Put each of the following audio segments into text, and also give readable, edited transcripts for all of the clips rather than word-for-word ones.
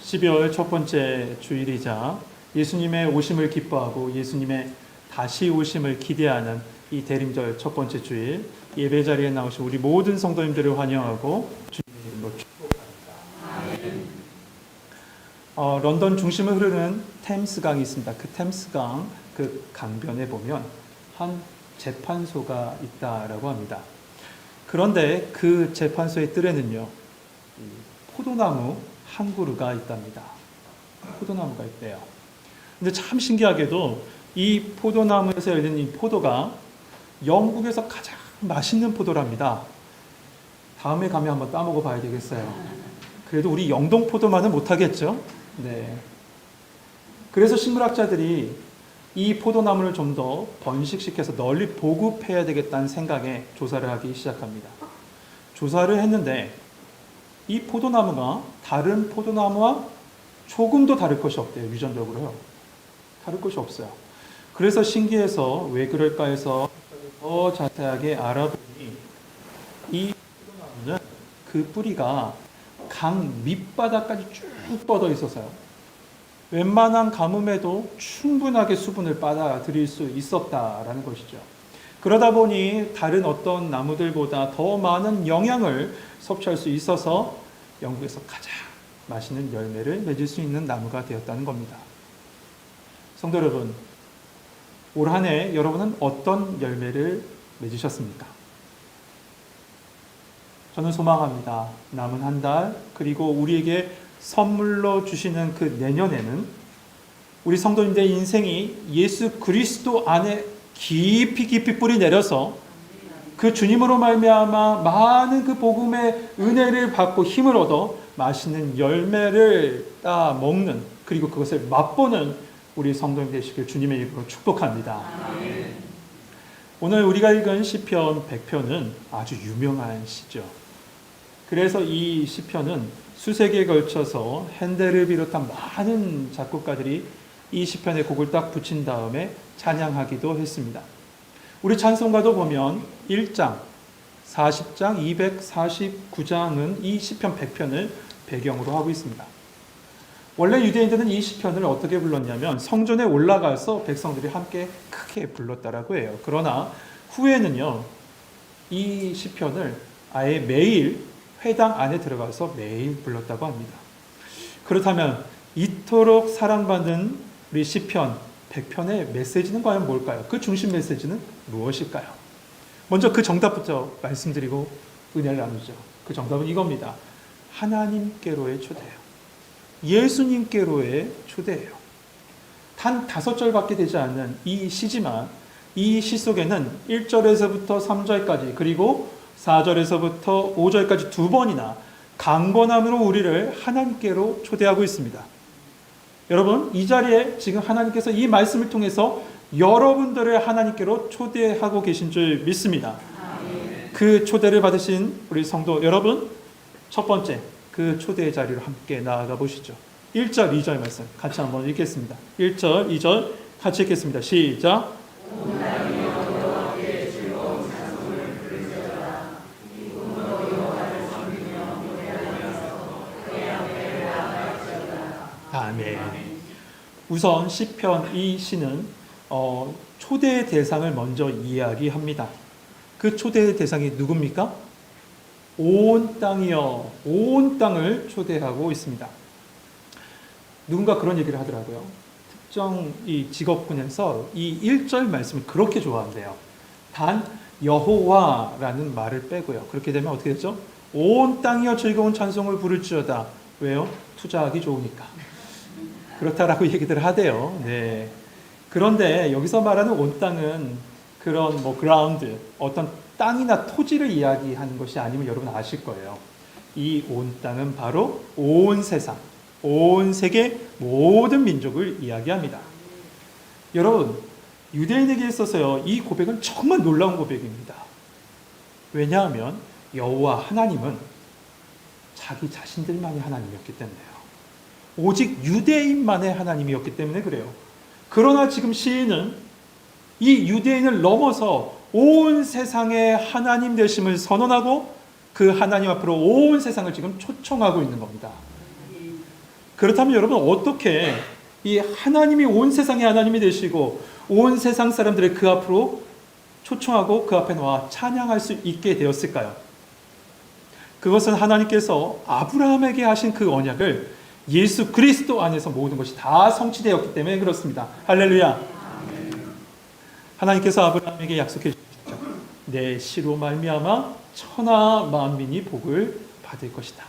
12월 첫 번째 주일이자 예수님의 오심을 기뻐하고 예수님의 다시 오심을 기대하는 이 대림절 첫 번째 주일, 예배 자리에 나오신 우리 모든 성도님들을 환영하고 주님의 이름으로 축복합니다. 런던 중심을 흐르는 템스강이 있습니다. 그 템스강 그 강변에 보면 한 재판소가 있다라고 합니다. 그런데 그 재판소의 뜰에는요, 포도나무 한 그루가 있답니다. 포도나무가 있대요. 근데 참 신기하게도 이 포도나무에서 열린 이 포도가 영국에서 가장 맛있는 포도랍니다. 다음에 가면 한번 따먹어 봐야 되겠어요. 그래도 우리 영동 포도만은 못하겠죠? 네. 그래서 식물학자들이 이 포도나무를 좀 더 번식시켜서 널리 보급해야 되겠다는 생각에 조사를 하기 시작합니다. 조사를 했는데 이 포도나무가 다른 포도나무와 조금도 다를 것이 없대요. 유전적으로요. 다를 것이 없어요. 그래서 신기해서 왜 그럴까 해서 더 자세하게 알아보니 이 포도나무는 그 뿌리가 강 밑바닥까지 쭉 뻗어 있어서요. 웬만한 가뭄에도 충분하게 수분을 빨아들일 수 있었다라는 것이죠. 그러다 보니 다른 어떤 나무들보다 더 많은 영양을 섭취할 수 있어서 영국에서 가장 맛있는 열매를 맺을 수 있는 나무가 되었다는 겁니다. 성도 여러분, 올 한 해 여러분은 어떤 열매를 맺으셨습니까? 저는 소망합니다. 남은 한 달, 그리고 우리에게 선물로 주시는 그 내년에는 우리 성도님들의 인생이 예수 그리스도 안에 깊이 뿌리 내려서 그 주님으로 말미암아 많은 그 복음의 은혜를 받고 힘을 얻어 맛있는 열매를 따 먹는, 그리고 그것을 맛보는 우리 성도님 되시길 주님의 이름으로 축복합니다. 아멘. 오늘 우리가 읽은 시편 100편은 아주 유명한 시죠. 그래서 이 시편은 수세기에 걸쳐서 핸델을 비롯한 많은 작곡가들이 이 시편의 곡을 딱 붙인 다음에 찬양하기도 했습니다. 우리 찬송가도 보면 1장, 40장, 249장은 이 시편 100편을 배경으로 하고 있습니다. 원래 유대인들은 이 시편을 어떻게 불렀냐면 성전에 올라가서 백성들이 함께 크게 불렀다라고 해요. 그러나 후에는요, 이 시편을 아예 매일 회당 안에 들어가서 매일 불렀다고 합니다. 그렇다면 이토록 사랑받는 우리 시편 100편의 메시지는 과연 뭘까요? 그 중심 메시지는 무엇일까요? 먼저 그 정답부터 말씀드리고 은혜를 나누죠. 그 정답은 이겁니다. 하나님께로의 초대예요. 예수님께로의 초대예요. 단 5절밖에 되지 않는 이 시지만 이 시 속에는 1절에서부터 3절까지 그리고 4절에서부터 5절까지 두 번이나 강권함으로 우리를 하나님께로 초대하고 있습니다. 여러분, 이 자리에 지금 하나님께서 이 말씀을 통해서 여러분들을 하나님께로 초대하고 계신 줄 믿습니다. 그 초대를 받으신 우리 성도 여러분, 첫 번째 그 초대의 자리로 함께 나아가 보시죠. 1절, 2절 말씀 같이 한번 읽겠습니다. 1절, 2절 같이 읽겠습니다. 시작. 아멘. 우선 시편 이 시는 초대의 대상을 먼저 이야기합니다. 그 초대의 대상이 누굽니까? 온 땅이여, 온 땅을 초대하고 있습니다. 누군가 그런 얘기를 하더라고요. 특정 이 직업군에서 이 1절 말씀을 그렇게 좋아한대요. 단 여호와라는 말을 빼고요. 그렇게 되면 어떻게 되죠? 온 땅이여 즐거운 찬송을 부를지어다. 왜요? 투자하기 좋으니까. 그렇다라고 얘기들 하대요. 네. 그런데 여기서 말하는 온 땅은 그런 그라운드, 어떤 땅이나 토지를 이야기하는 것이 아니면 여러분 아실 거예요. 이 온 땅은 바로 온 세상, 온 세계 모든 민족을 이야기합니다. 여러분, 유대인에게 있어서요, 이 고백은 정말 놀라운 고백입니다. 왜냐하면 여호와 하나님은 자기 자신들만이 하나님이었기 때문에요. 오직 유대인만의 하나님이었기 때문에 그래요. 그러나 지금 시인은 이 유대인을 넘어서 온 세상의 하나님 되심을 선언하고 그 하나님 앞으로 온 세상을 지금 초청하고 있는 겁니다. 그렇다면 여러분 어떻게 이 하나님이 온 세상의 하나님이 되시고 온 세상 사람들을 그 앞으로 초청하고 그 앞에 나와 찬양할 수 있게 되었을까요? 그것은 하나님께서 아브라함에게 하신 그 언약을 예수 그리스도 안에서 모든 것이 다 성취되었기 때문에 그렇습니다. 할렐루야. 하나님께서 아브라함에게 약속해 주셨죠. 내 씨로 말미암아 천하 만민이 복을 받을 것이다.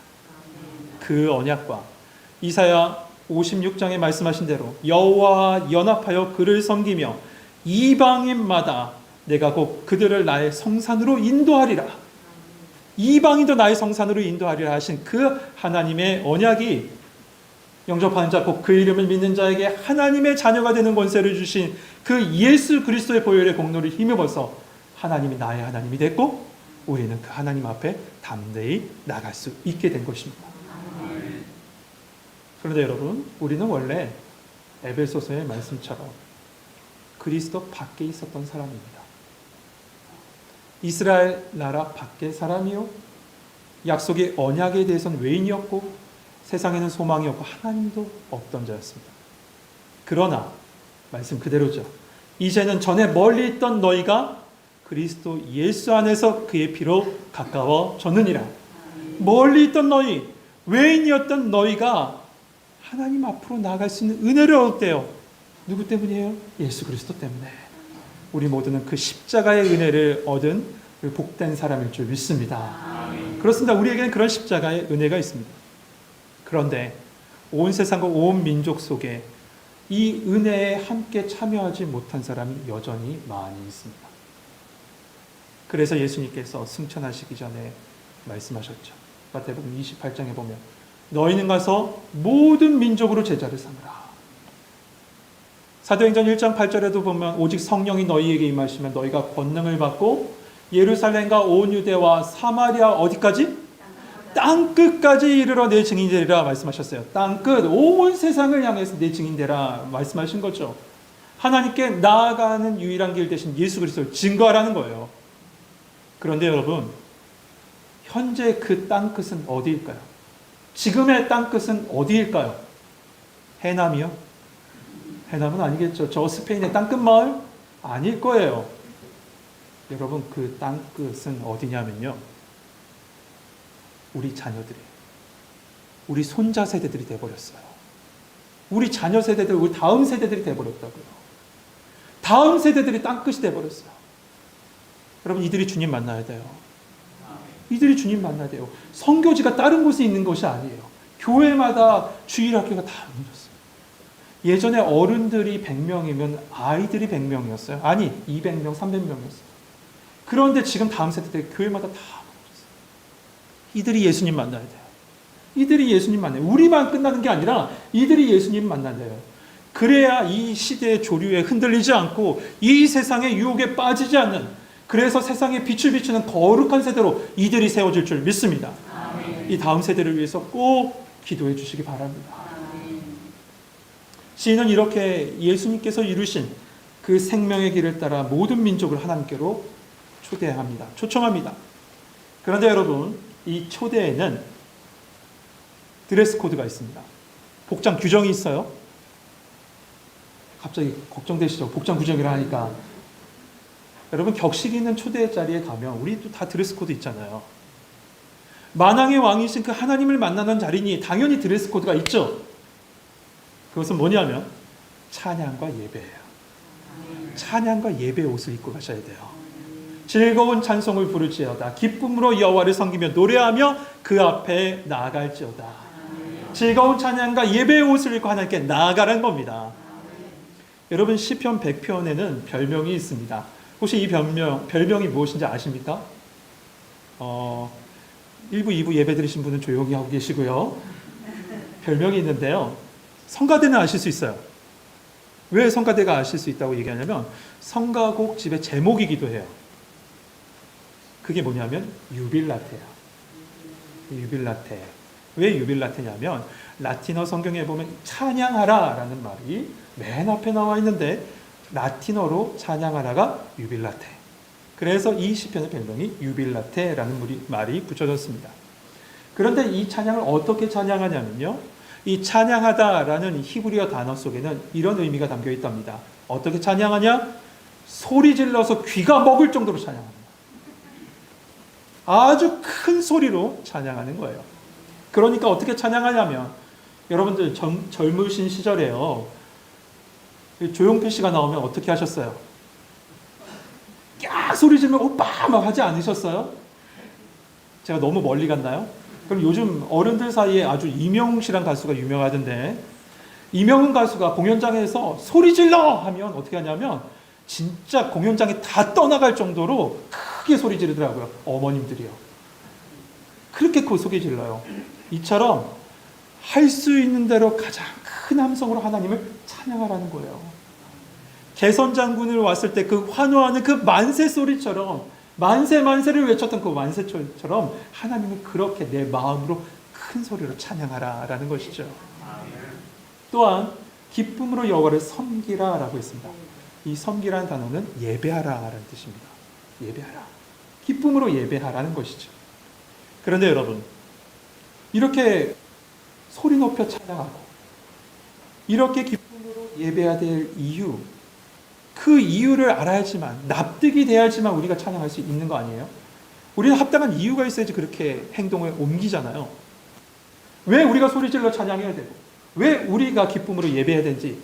그 언약과 이사야 56장에 말씀하신 대로 여호와와 연합하여 그를 섬기며 이방인마다 내가 곧 그들을 나의 성산으로 인도하리라. 이방인도 나의 성산으로 인도하리라 하신 그 하나님의 언약이 영접하는 자, 곧 그 이름을 믿는 자에게 하나님의 자녀가 되는 권세를 주신 그 예수 그리스도의 보혈의 공로를 힘입어서 하나님이 나의 하나님이 됐고 우리는 그 하나님 앞에 담대히 나갈 수 있게 된 것입니다. 그런데 여러분, 우리는 원래 에베소서의 말씀처럼 그리스도 밖에 있었던 사람입니다. 이스라엘 나라 밖의 사람이요, 약속의 언약에 대해서는 외인이었고 세상에는 소망이 없고 하나님도 없던 자였습니다. 그러나 말씀 그대로죠. 이제는 전에 멀리 있던 너희가 그리스도 예수 안에서 그의 피로 가까워졌느니라. 멀리 있던 너희, 외인이었던 너희가 하나님 앞으로 나아갈 수 있는 은혜를 얻었대요. 누구 때문이에요? 예수 그리스도 때문에. 우리 모두는 그 십자가의 은혜를 얻은 복된 사람일 줄 믿습니다. 그렇습니다. 우리에게는 그런 십자가의 은혜가 있습니다. 그런데 온 세상과 온 민족 속에 이 은혜에 함께 참여하지 못한 사람이 여전히 많이 있습니다. 그래서 예수님께서 승천하시기 전에 말씀하셨죠. 마태복음 28장에 보면 너희는 가서 모든 민족으로 제자를 삼으라. 사도행전 1장 8절에도 보면 오직 성령이 너희에게 임하시면 너희가 권능을 받고 예루살렘과 온 유대와 사마리아 어디까지? 땅끝까지 이르러 내 증인이 되리라 말씀하셨어요. 땅끝, 온 세상을 향해서 내 증인 되라 말씀하신 거죠. 하나님께 나아가는 유일한 길 대신 예수 그리스도를 증거하라는 거예요. 그런데 여러분, 현재 그 땅끝은 어디일까요? 지금의 땅끝은 어디일까요? 해남이요? 해남은 아니겠죠. 저 스페인의 땅끝 마을? 아닐 거예요. 여러분, 그 땅끝은 어디냐면요, 우리 자녀들이에요. 우리 손자 세대들이 돼버렸어요. 우리 자녀 세대들, 우리 다음 세대들이 돼버렸다고요. 다음 세대들이 땅끝이 돼버렸어요. 여러분, 이들이 주님 만나야 돼요. 이들이 주님 만나야 돼요. 선교지가 다른 곳에 있는 것이 아니에요. 교회마다 주일학교가 다 옮겼어요. 예전에 어른들이 100명이면 아이들이 100명이었어요. 아니, 200명, 300명이었어요. 그런데 지금 다음 세대들 교회마다 다 옮겼어요. 이들이 예수님 만나야 돼요. 이들이 예수님 만나요. 우리만 끝나는 게 아니라 이들이 예수님 만나야 돼요. 그래야 이 시대의 조류에 흔들리지 않고 이 세상의 유혹에 빠지지 않는, 그래서 세상에 빛을 비추는 거룩한 세대로 이들이 세워질 줄 믿습니다. 아멘. 이 다음 세대를 위해서 꼭 기도해 주시기 바랍니다. 아멘. 시인은 이렇게 예수님께서 이루신 그 생명의 길을 따라 모든 민족을 하나님께로 초대합니다. 초청합니다. 그런데 여러분, 이 초대에는 드레스 코드가 있습니다. 복장 규정이 있어요. 갑자기 걱정되시죠? 복장 규정이라 하니까. 여러분, 격식 있는 초대 자리에 가면 우리도 다 드레스 코드 있잖아요. 만왕의 왕이신 그 하나님을 만나는 자리니 당연히 드레스 코드가 있죠. 그것은 뭐냐면 찬양과 예배예요. 찬양과 예배 옷을 입고 가셔야 돼요. 즐거운 찬송을 부를지어다. 기쁨으로 여호와를 섬기며 노래하며 그 앞에 나아갈지어다. 즐거운 찬양과 예배의 옷을 입고 하나님께 나아가라는 겁니다. 여러분, 시편 100편에는 별명이 있습니다. 혹시 이 별명이 무엇인지 아십니까? 1부, 2부 예배 드리신 분은 조용히 하고 계시고요. 별명이 있는데요. 성가대는 아실 수 있어요. 왜 성가대가 아실 수 있다고 얘기하냐면 성가곡 집의 제목이기도 해요. 그게 뭐냐면 유빌라테야. 유빌라테. 왜 유빌라테냐면 라틴어 성경에 보면 찬양하라 라는 말이 맨 앞에 나와 있는데 라틴어로 찬양하라가 유빌라테. 그래서 이 시편의 별명이 유빌라테라는 말이 붙여졌습니다. 그런데 이 찬양을 어떻게 찬양하냐면요, 이 찬양하다라는 히브리어 단어 속에는 이런 의미가 담겨 있답니다. 어떻게 찬양하냐? 소리 질러서 귀가 먹을 정도로 찬양합니다. 아주 큰 소리로 찬양하는 거예요. 그러니까 어떻게 찬양하냐면, 여러분들 젊으신 시절에요, 조용필 씨가 나오면 어떻게 하셨어요? 야 소리 지르면 오빠 막 하지 않으셨어요? 제가 너무 멀리 갔나요? 그럼 요즘 어른들 사이에 아주 이명웅 씨란 가수가 유명하던데, 이명웅 가수가 공연장에서 소리 질러 하면 어떻게 하냐면 진짜 공연장에 다 떠나갈 정도로 크게 소리 지르더라고요. 어머님들이요. 그렇게 소리 질러요. 이처럼 할 수 있는 대로 가장 큰 함성으로 하나님을 찬양하라는 거예요. 개선장군을 왔을 때 그 환호하는 그 만세 소리처럼, 만세 만세를 외쳤던 그 만세처럼 하나님을 그렇게 내 마음으로 큰 소리로 찬양하라라는 것이죠. 또한 기쁨으로 여호와를 섬기라라고 했습니다. 이 섬기라는 단어는 예배하라라는 뜻입니다. 예배하라. 기쁨으로 예배하라는 것이죠. 그런데 여러분, 이렇게 소리 높여 찬양하고 이렇게 기쁨으로 예배해야 될 이유, 그 이유를 알아야지만, 납득이 돼야지만 우리가 찬양할 수 있는 거 아니에요? 우리는 합당한 이유가 있어야지 그렇게 행동을 옮기잖아요. 왜 우리가 소리 질러 찬양해야 되고, 왜 우리가 기쁨으로 예배해야 되는지,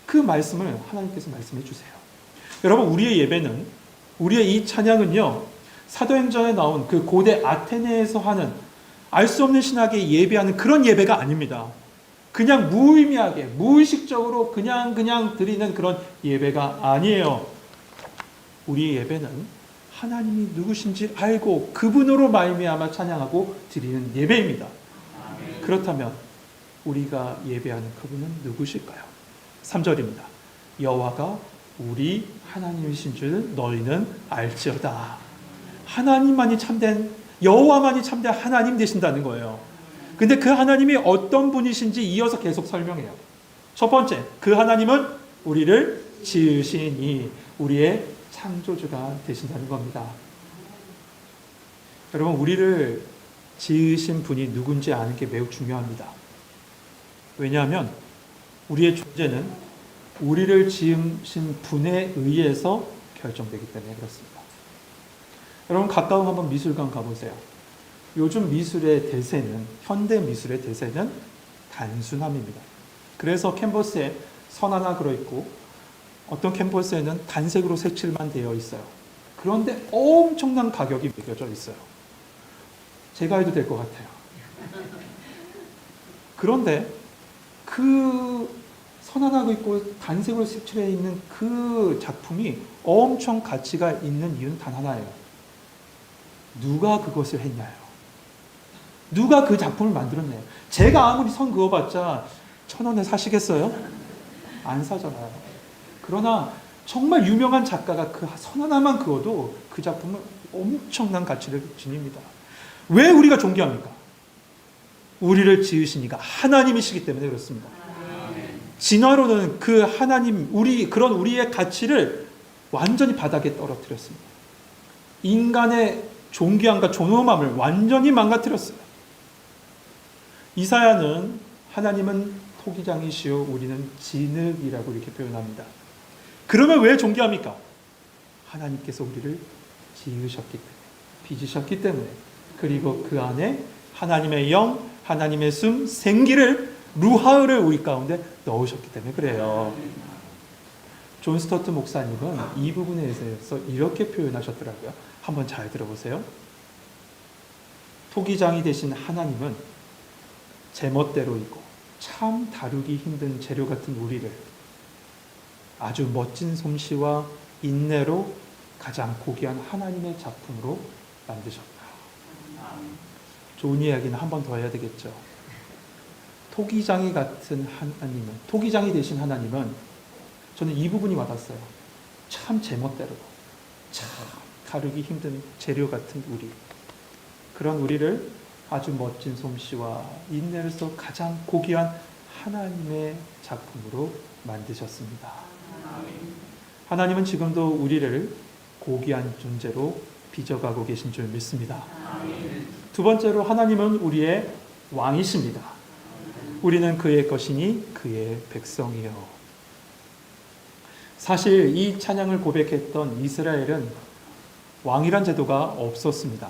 그 말씀을 하나님께서 말씀해 주세요. 여러분, 우리의 예배는, 우리의 이 찬양은요, 사도행전에 나온 그 고대 아테네에서 하는 알 수 없는 신학에 예배하는 그런 예배가 아닙니다. 그냥 무의미하게, 무의식적으로 그냥 드리는 그런 예배가 아니에요. 우리의 예배는 하나님이 누구신지 알고 그분으로 말미암아 찬양하고 드리는 예배입니다. 그렇다면 우리가 예배하는 그분은 누구실까요? 3절입니다. 여호와가 우리 하나님이신 줄 너희는 알지어다. 하나님만이 참된, 여호와만이 참된 하나님 되신다는 거예요. 근데 그 하나님이 어떤 분이신지 이어서 계속 설명해요. 첫 번째, 그 하나님은 우리를 지으시니 우리의 창조주가 되신다는 겁니다. 여러분, 우리를 지으신 분이 누군지 아는 게 매우 중요합니다. 왜냐하면 우리의 존재는 우리를 지으신 분에 의해서 결정되기 때문에 그렇습니다. 여러분, 가까운 한번 미술관 가보세요. 요즘 미술의 대세는, 현대 미술의 대세는 단순함입니다. 그래서 캔버스에 선 하나 그려있고 어떤 캔버스에는 단색으로 색칠만 되어 있어요. 그런데 엄청난 가격이 매겨져 있어요. 제가 해도 될 것 같아요. 그런데 그 선 하나 그리고 단색으로 색칠해 있는 그 작품이 엄청 가치가 있는 이유는 단 하나예요. 누가 그것을 했냐요. 누가 그 작품을 만들었나요? 제가 아무리 선 그어봤자 1,000원에 사시겠어요? 안 사잖아요. 그러나 정말 유명한 작가가 그 선 하나만 그어도 그 작품은 엄청난 가치를 지닙니다. 왜 우리가 존경합니까? 우리를 지으시니까 하나님이시기 때문에 그렇습니다. 진화론은 그 하나님, 그런 우리의 가치를 완전히 바닥에 떨어뜨렸습니다. 인간의 존귀함과 존엄함을 완전히 망가뜨렸어요. 이사야는 하나님은 토기장이시오 우리는 진흙이라고 이렇게 표현합니다. 그러면 왜 존귀합니까? 하나님께서 우리를 지으셨기 때문에, 빚으셨기 때문에, 그리고 그 안에 하나님의 영, 하나님의 숨, 생기를, 루하를 우리 가운데 넣으셨기 때문에 그래요. 존 스토트 목사님은 이 부분에 대해서 이렇게 표현하셨더라고요. 한번 잘 들어보세요. 토기장이 되신 하나님은 제멋대로이고 참 다루기 힘든 재료 같은 우리를 아주 멋진 솜씨와 인내로 가장 고귀한 하나님의 작품으로 만드셨다. 좋은 이야기는 한 번 더 해야 되겠죠. 토기장이 같은 하나님은, 토기장이 되신 하나님은, 저는 이 부분이 와닿았어요. 참 제멋대로, 참 다루기 힘든 재료 같은 우리, 그런 우리를 아주 멋진 솜씨와 인내를 써 가장 고귀한 하나님의 작품으로 만드셨습니다. 하나님은 지금도 우리를 고귀한 존재로 빚어가고 계신 줄 믿습니다. 두 번째로 하나님은 우리의 왕이십니다. 우리는 그의 것이니 그의 백성이요. 사실 이 찬양을 고백했던 이스라엘은 왕이란 제도가 없었습니다.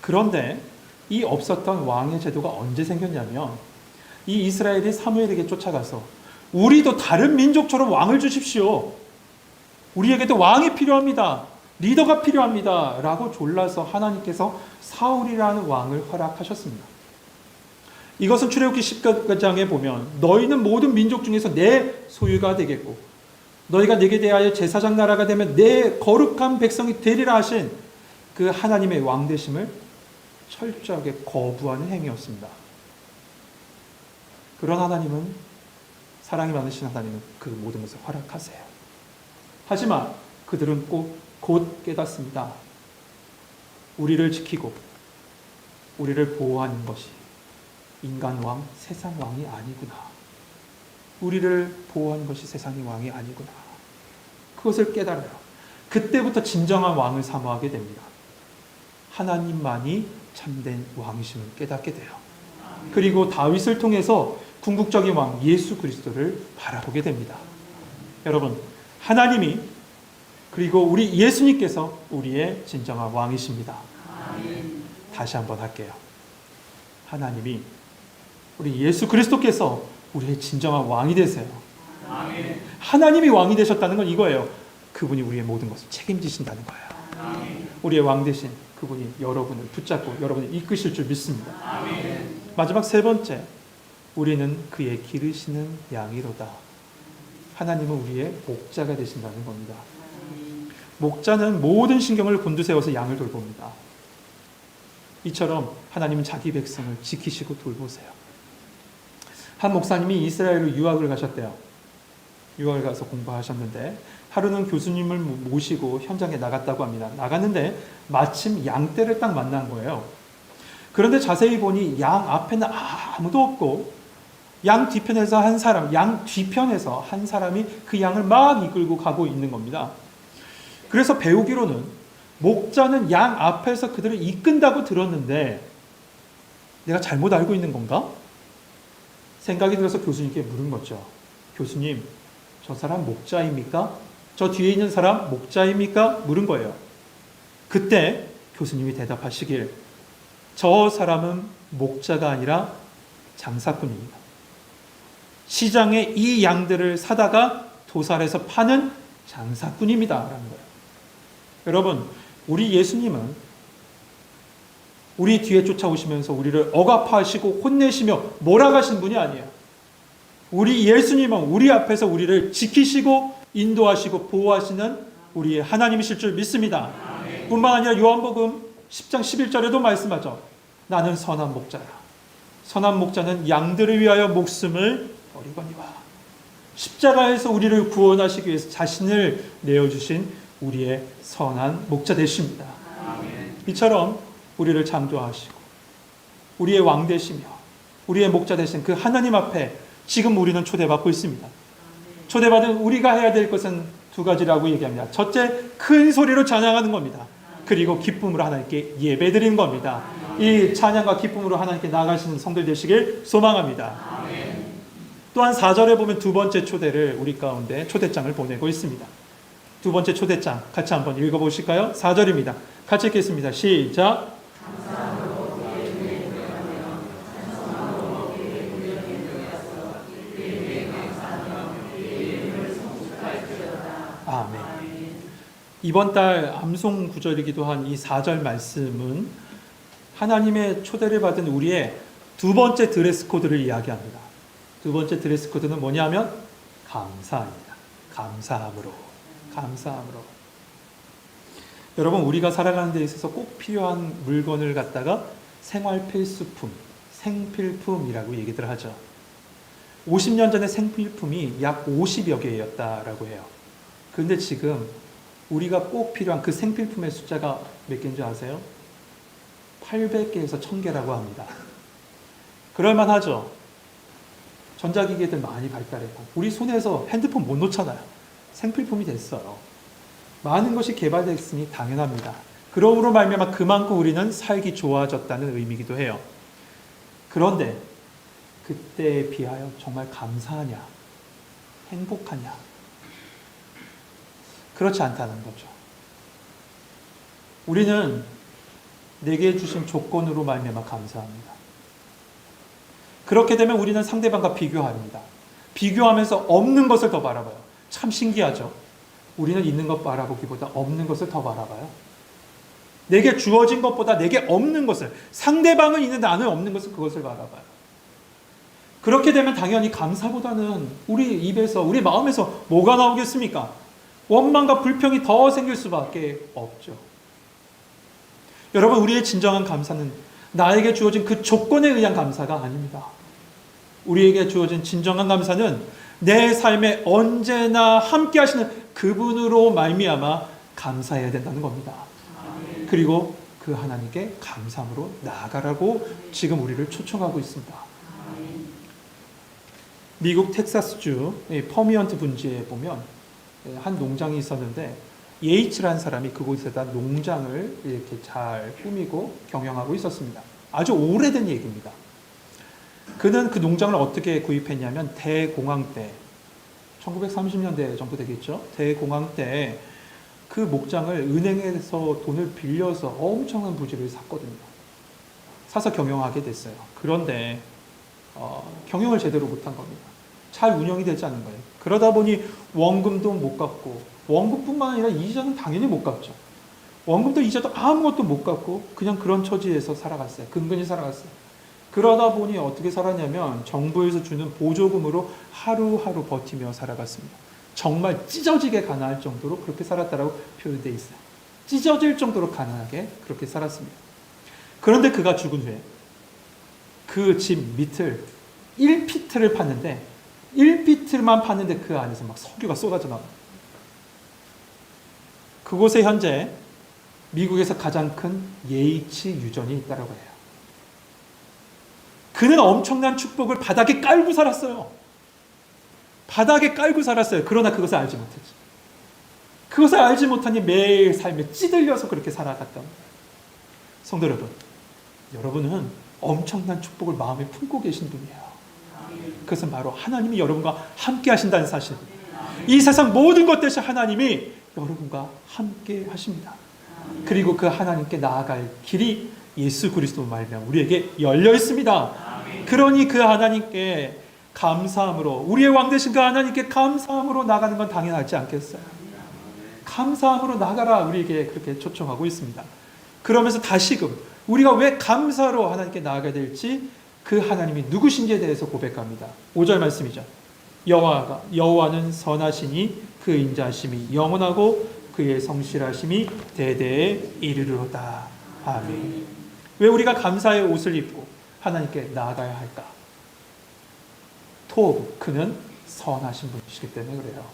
그런데 이 없었던 왕의 제도가 언제 생겼냐면 이 이스라엘이 사무엘에게 쫓아가서 우리도 다른 민족처럼 왕을 주십시오. 우리에게도 왕이 필요합니다. 리더가 필요합니다. 라고 졸라서 하나님께서 사울이라는 왕을 허락하셨습니다. 이것은 출애굽기 10장에 보면 너희는 모든 민족 중에서 내 소유가 되겠고 너희가 내게 대하여 제사장 나라가 되면 내 거룩한 백성이 되리라 하신 그 하나님의 왕 되심을 철저하게 거부하는 행위였습니다. 그런 하나님은, 사랑이 많으신 하나님은 그 모든 것을 허락하세요. 하지만 그들은 곧 깨닫습니다. 우리를 지키고 우리를 보호하는 것이 인간 왕, 세상 왕이 아니구나. 우리를 보호하는 것이 세상의 왕이 아니구나. 그것을 깨달아요. 그때부터 진정한 왕을 사모하게 됩니다. 하나님만이 참된 왕이심을 깨닫게 돼요. 그리고 다윗을 통해서 궁극적인 왕 예수 그리스도를 바라보게 됩니다. 여러분, 하나님이 그리고 우리 예수님께서 우리의 진정한 왕이십니다. 다시 한번 할게요. 하나님이 우리 예수 그리스도께서 우리의 진정한 왕이 되세요. 하나님이 왕이 되셨다는 건 이거예요. 그분이 우리의 모든 것을 책임지신다는 거예요. 우리의 왕 되신 그분이 여러분을 붙잡고 여러분을 이끄실 줄 믿습니다. 마지막 세 번째, 우리는 그의 기르시는 양이로다. 하나님은 우리의 목자가 되신다는 겁니다. 목자는 모든 신경을 곤두세워서 양을 돌봅니다. 이처럼 하나님은 자기 백성을 지키시고 돌보세요. 한 목사님이 이스라엘로 유학을 가셨대요. 유학을 가서 공부하셨는데 하루는 교수님을 모시고 현장에 나갔다고 합니다. 나갔는데 마침 양떼를 딱 만난 거예요. 그런데 자세히 보니 양 앞에는 아무도 없고 양 뒤편에서 한 사람이 그 양을 막 이끌고 가고 있는 겁니다. 그래서 배우기로는 목자는 양 앞에서 그들을 이끈다고 들었는데 내가 잘못 알고 있는 건가? 생각이 들어서 교수님께 물은 거죠. 교수님, 저 사람 목자입니까? 저 뒤에 있는 사람 목자입니까? 물은 거예요. 그때 교수님이 대답하시길, 저 사람은 목자가 아니라 장사꾼입니다. 시장에 이 양들을 사다가 도살해서 파는 장사꾼입니다. 라는 거예요. 여러분, 우리 예수님은 우리 뒤에 쫓아오시면서 우리를 억압하시고 혼내시며 몰아가신 분이 아니에요. 우리 예수님은 우리 앞에서 우리를 지키시고 인도하시고 보호하시는 우리의 하나님이실 줄 믿습니다. 뿐만 아니라 요한복음 10장 11절에도 말씀하죠. 나는 선한 목자라. 선한 목자는 양들을 위하여 목숨을 버리거니와. 십자가에서 우리를 구원하시기 위해서 자신을 내어주신 우리의 선한 목자 되십니다. 이처럼 우리를 창조하시고 우리의 왕 되시며 우리의 목자 되신 그 하나님 앞에 지금 우리는 초대받고 있습니다. 초대받은 우리가 해야 될 것은 두 가지라고 얘기합니다. 첫째, 큰 소리로 찬양하는 겁니다. 그리고 기쁨으로 하나님께 예배드리는 겁니다. 이 찬양과 기쁨으로 하나님께 나아가시는 성들 되시길 소망합니다. 또한 4절에 보면 두 번째 초대를 우리 가운데 초대장을 보내고 있습니다. 두 번째 초대장 같이 한번 읽어보실까요? 4절입니다. 같이 읽겠습니다. 시작. 아멘. 이번 달 암송 구절이기도 한 이 4절 말씀은 하나님의 초대를 받은 우리의 두 번째 드레스 코드를 이야기합니다. 두 번째 드레스 코드는 뭐냐면 감사입니다. 감사함으로. 여러분, 우리가 살아가는 데 있어서 꼭 필요한 물건을 갖다가 생활 필수품, 생필품이라고 얘기들 하죠. 50년 전에 생필품이 약 50여 개였다라고 해요. 그런데 지금 우리가 꼭 필요한 그 생필품의 숫자가 몇 개인 줄 아세요? 800개에서 1000개라고 합니다. 그럴만하죠. 전자기기들 많이 발달했고 우리 손에서 핸드폰 못 놓잖아요. 생필품이 됐어요. 많은 것이 개발됐으니 당연합니다. 그러므로 말미암아 그만큼 우리는 살기 좋아졌다는 의미이기도 해요. 그런데 그때에 비하여 정말 감사하냐? 행복하냐? 그렇지 않다는 거죠. 우리는 내게 주신 조건으로 말미암아 감사합니다. 그렇게 되면 우리는 상대방과 비교합니다. 비교하면서 없는 것을 더 바라봐요. 참 신기하죠? 우리는 있는 것 바라보기보다 없는 것을 더 바라봐요. 내게 주어진 것보다 내게 없는 것을, 상대방은 있는데 나는 없는 것을, 그것을 바라봐요. 그렇게 되면 당연히 감사보다는 우리 입에서, 우리 마음에서 뭐가 나오겠습니까? 원망과 불평이 더 생길 수밖에 없죠. 여러분, 우리의 진정한 감사는 나에게 주어진 그 조건에 의한 감사가 아닙니다. 우리에게 주어진 진정한 감사는 내 삶에 언제나 함께 하시는 그분으로 말미암아 감사해야 된다는 겁니다. 그리고 그 하나님께 감사함으로 나아가라고 지금 우리를 초청하고 있습니다. 미국 텍사스주 퍼미언트 분지에 보면 한 농장이 있었는데 예이츠라는 사람이 그곳에다 농장을 이렇게 잘 꾸미고 경영하고 있었습니다. 아주 오래된 얘기입니다. 그는 그 농장을 어떻게 구입했냐면 대공황 때, 1930년대 정도 되겠죠. 대공황 때 그 목장을 은행에서 돈을 빌려서 엄청난 부지를 샀거든요. 사서 경영하게 됐어요. 그런데 경영을 제대로 못한 겁니다. 잘 운영이 되지 않는 거예요. 그러다 보니 원금도 못 갚고, 원금뿐만 아니라 이자는 당연히 못 갚죠. 원금도 이자도 아무것도 못 갚고 그냥 그런 처지에서 살아갔어요. 근근히 살아갔어요. 그러다 보니 어떻게 살았냐면 정부에서 주는 보조금으로 하루하루 버티며 살아갔습니다. 정말 찢어지게 가난할 정도로 그렇게 살았다라고 표현되어 있어요. 찢어질 정도로 가난하게 그렇게 살았습니다. 그런데 그가 죽은 후에 그 집 밑을 1피트를 팠는데 1피트만 팠는데 그 안에서 막 석유가 쏟아져 나와요. 그곳에 현재 미국에서 가장 큰 예이츠 유전이 있다고 해요. 그는 엄청난 축복을 바닥에 깔고 살았어요. 바닥에 깔고 살았어요. 그러나 그것을 알지 못했죠. 그것을 알지 못하니 매일 삶에 찌들려서 그렇게 살아갔던 거예요. 성도 여러분, 여러분은 엄청난 축복을 마음에 품고 계신 분이에요. 그것은 바로 하나님이 여러분과 함께 하신다는 사실. 이 세상 모든 것 대신 하나님이 여러분과 함께 하십니다. 그리고 그 하나님께 나아갈 길이 예수 그리스도 말미암아 우리에게 열려 있습니다. 그러니 그 하나님께 감사함으로, 우리의 왕 되신 그 하나님께 감사함으로 나가는 건 당연하지 않겠어요? 감사함으로 나가라, 우리에게 그렇게 초청하고 있습니다. 그러면서 다시금 우리가 왜 감사로 하나님께 나아가야 될지, 그 하나님이 누구신지에 대해서 고백합니다. 5절 말씀이죠. 여호와는 선하시니 그 인자하심이 영원하고 그의 성실하심이 대대에 이르리로다. 아멘. 왜 우리가 감사의 옷을 입고 하나님께 나아가야 할까? 토브, 그는 선하신 분이시기 때문에 그래요.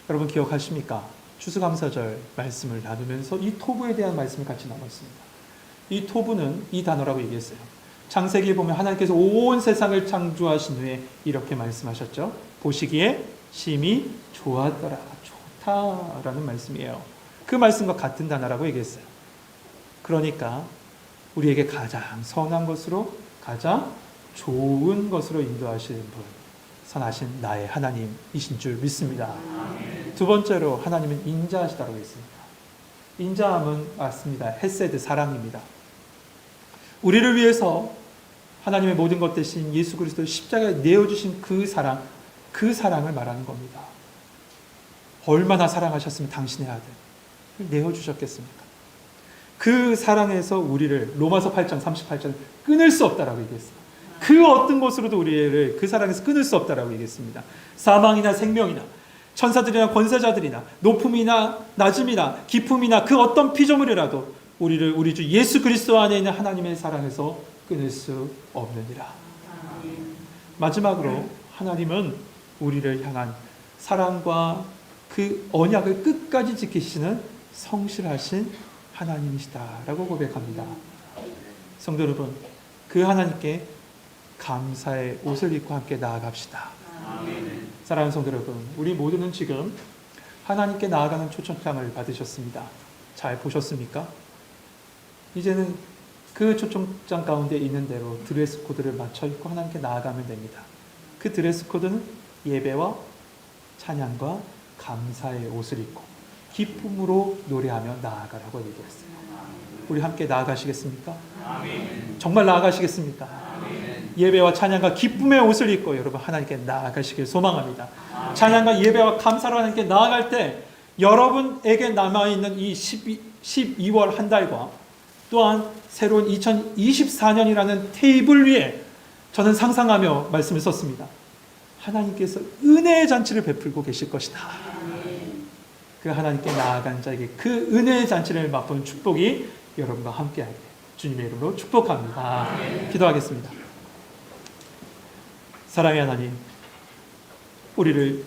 여러분 기억하십니까? 추수감사절 말씀을 나누면서 이 토브에 대한 말씀을 같이 나눴습니다. 이 토브는 이 단어라고 얘기했어요. 창세기에 보면 하나님께서 온 세상을 창조하신 후에 이렇게 말씀하셨죠. 보시기에 심히 좋았더라, 좋다라는 말씀이에요. 그 말씀과 같은 단어라고 얘기했어요. 그러니까 우리에게 가장 선한 것으로, 가장 좋은 것으로 인도하시는 분, 선하신 나의 하나님이신 줄 믿습니다. 두 번째로 하나님은 인자하시다고 했습니다. 인자함은 맞습니다. 헤세드, 사랑입니다. 우리를 위해서 하나님의 모든 것 대신 예수 그리스도 십자가에 내어주신 그 사랑, 그 사랑을 말하는 겁니다. 얼마나 사랑하셨으면 당신의 아들 내어주셨겠습니까? 그 사랑에서 우리를 로마서 8장 38절 끊을 수 없다라고 얘기했어요. 그 어떤 것으로도 우리를 그 사랑에서 끊을 수 없다라고 얘기했습니다. 사망이나 생명이나 천사들이나 권세자들이나 높음이나 낮음이나 깊음이나 그 어떤 피조물이라도 우리를 우리 주 예수 그리스도 안에 있는 하나님의 사랑에서 끊을 수 없느니라. 마지막으로 하나님은 우리를 향한 사랑과 그 언약을 끝까지 지키시는 성실하신 하나님이시다라고 고백합니다. 성도 여러분, 그 하나님께 감사의 옷을 입고 함께 나아갑시다. 아멘. 사랑하는 성도 여러분, 우리 모두는 지금 하나님께 나아가는 초청장을 받으셨습니다. 잘 보셨습니까? 이제는 그 초청장 가운데 있는 대로 드레스 코드를 맞춰 입고 하나님께 나아가면 됩니다. 그 드레스 코드는 예배와 찬양과 감사의 옷을 입고 기쁨으로 노래하며 나아가라고 얘기했어요. 우리 함께 나아가시겠습니까? 아멘. 정말 나아가시겠습니까? 아멘. 예배와 찬양과 기쁨의 옷을 입고 여러분 하나님께 나아가시길 소망합니다. 찬양과 예배와 감사로 하나님께 나아갈 때 여러분에게 남아있는 이 12월 한 달과 또한 새로운 2024년이라는 테이블 위에 저는 상상하며 말씀을 썼습니다. 하나님께서 은혜의 잔치를 베풀고 계실 것이다. 그 하나님께 나아간 자에게 그 은혜의 잔치를 맛보는 축복이 여러분과 함께하게 주님의 이름으로 축복합니다. 기도하겠습니다. 사랑의 하나님, 우리를